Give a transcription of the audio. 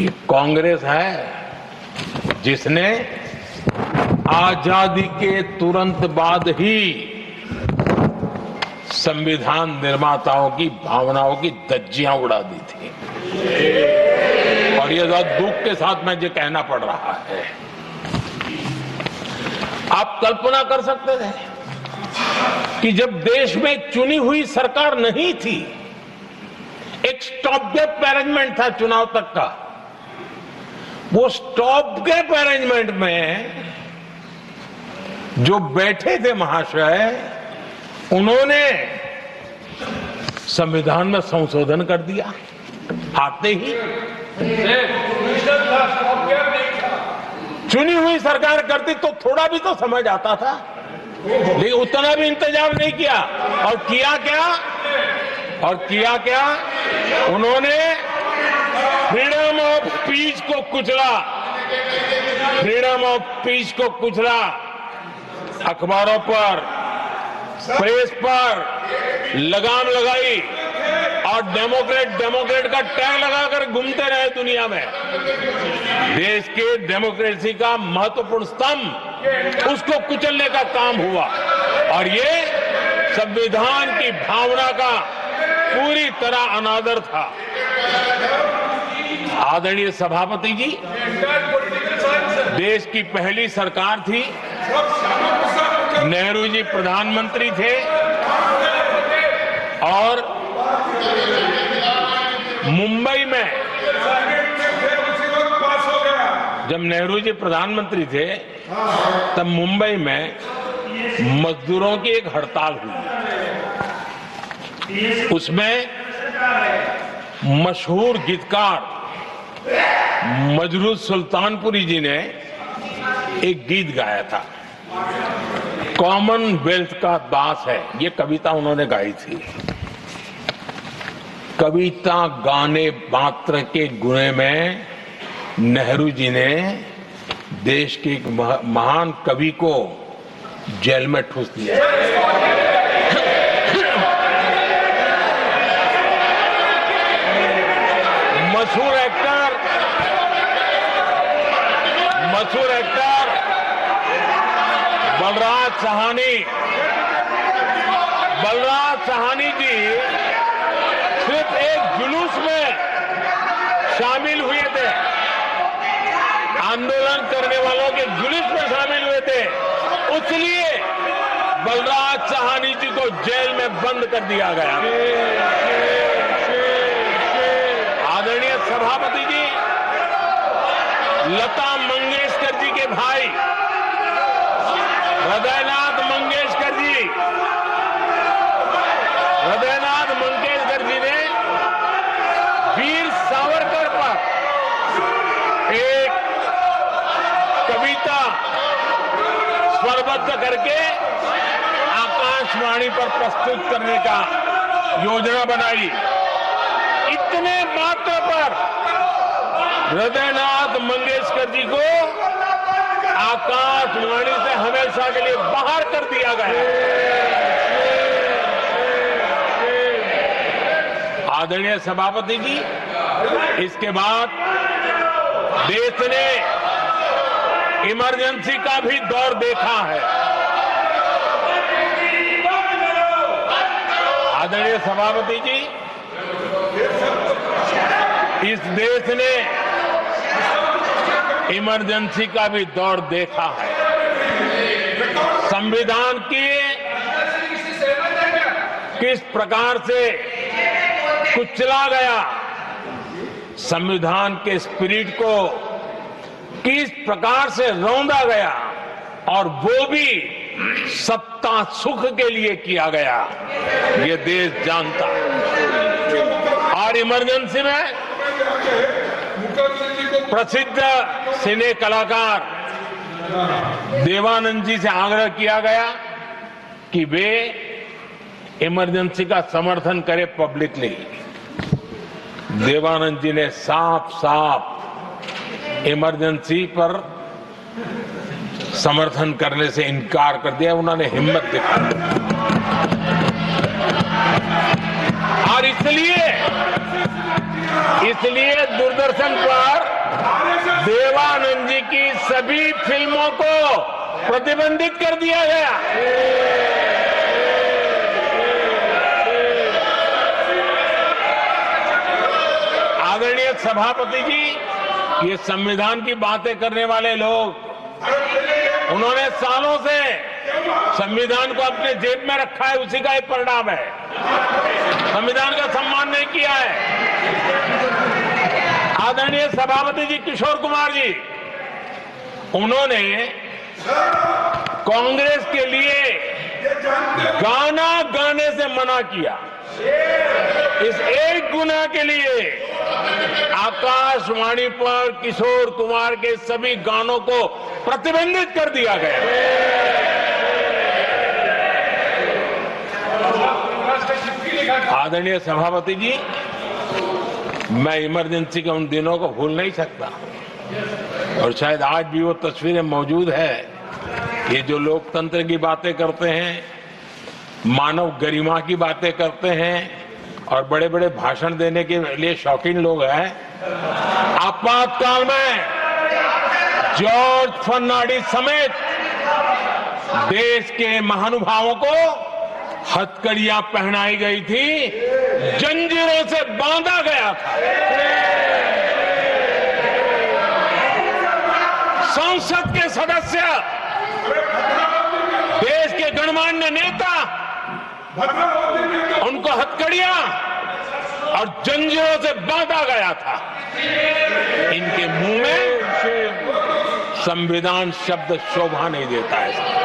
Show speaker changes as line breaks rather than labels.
ये कांग्रेस है जिसने आजादी के तुरंत बाद ही संविधान निर्माताओं की भावनाओं की धज्जियां उड़ा दी थी। और ये दुख के साथ मुझे कहना पड़ रहा है। आप कल्पना कर सकते थे कि जब देश में चुनी हुई सरकार नहीं थी, एक स्टॉप गैप अरेंजमेंट था चुनाव तक का, वो स्टॉप गैप अरेंजमेंट में जो बैठे थे महाशय, उन्होंने संविधान में संशोधन कर दिया आते ही। चुनी हुई सरकार करती तो थोड़ा भी तो समझ आता था, लेकिन उतना भी इंतजाम नहीं किया। और किया क्या उन्होंने फ्रीडम ऑफ स्पीच को कुचला, फ्रीडम ऑफ स्पीच को कुचला। अखबारों पर, प्रेस पर लगाम लगाई और डेमोक्रेट का टैग लगाकर घूमते रहे दुनिया में। देश के डेमोक्रेसी का महत्वपूर्ण स्तंभ, उसको कुचलने का काम हुआ। और ये संविधान की भावना का पूरी तरह अनादर था। आदरणीय सभापति जी, देश की पहली सरकार थी, नेहरू जी प्रधानमंत्री थे और मुंबई में जब नेहरू जी प्रधानमंत्री थे तब मुंबई में मजदूरों की एक हड़ताल हुई। उसमें मशहूर गीतकार मजरूह सुल्तानपुरी जी ने एक गीत गाया था, कॉमनवेल्थ का दास है। ये कविता उन्होंने गाई थी। कविता गाने मात्र के गुणे में नेहरू जी ने देश के एक महान कवि को जेल में ठूस दिया। मशहूर एक्टर बलराज साहनी जी सिर्फ एक जुलूस में शामिल हुए थे, आंदोलन करने वालों के जुलूस में शामिल हुए थे, इसलिए बलराज साहनी जी को जेल में बंद कर दिया गया। आदरणीय सभापति जी, लता मंगेशकर जी के भाई हृदयनाथ मंगेशकर जी ने वीर सावरकर पर एक कविता स्वरबद्ध करके आकाशवाणी पर प्रस्तुत करने का योजना बनाई। इतने मात्र पर हृदयनाथ मंगेशकर जी को आकाशवाणी से हमेशा के लिए बाहर कर दिया गया। आदरणीय सभापति जी, इसके बाद देश ने इमरजेंसी का भी दौर देखा है। आदरणीय सभापति जी, इस देश ने इमरजेंसी का भी दौर देखा है। संविधान की किस प्रकार से कुचला गया, संविधान के स्पिरिट को किस प्रकार से रौंदा गया, और वो भी सत्ता सुख के लिए किया गया, ये देश जानता है। और इमरजेंसी में प्रसिद्ध सिने कलाकार देवानंद जी से आग्रह किया गया कि वे इमरजेंसी का समर्थन करें पब्लिकली। देवानंद जी ने साफ इमरजेंसी पर समर्थन करने से इनकार कर दिया। उन्होंने हिम्मत दिखाई और इसलिए दूरदर्शन पर देवानंद जी की सभी फिल्मों को प्रतिबंधित कर दिया गया। आदरणीय सभापति जी, ये संविधान की बातें करने वाले लोग, उन्होंने सालों से संविधान को अपने जेब में रखा है, उसी का एक परिणाम है। संविधान का सम्मान नहीं किया है। आदरणीय सभापति जी किशोर कुमार जी, उन्होंने कांग्रेस के लिए गाना गाने से मना किया। इस एक गुनाह के लिए आकाशवाणी पर किशोर कुमार के सभी गानों को प्रतिबंधित कर दिया गया। आदरणीय सभापति जी, मैं इमरजेंसी के उन दिनों को भूल नहीं सकता और शायद आज भी वो तस्वीरें मौजूद है। ये जो लोकतंत्र की बातें करते हैं, मानव गरिमा की बातें करते हैं और बड़े बड़े भाषण देने के लिए शौकीन लोग हैं, आपातकाल में जॉर्ज फर्नांडिस समेत देश के महानुभावों को हथकड़ियां पहनाई गई थी, जंजीरों से बांधा गया था। संसद के सदस्य, देश के गणमान्य नेता, उनको हथकड़ियां और जंजीरों से बांधा गया था। इनके मुंह में संविधान शब्द शोभा नहीं देता है।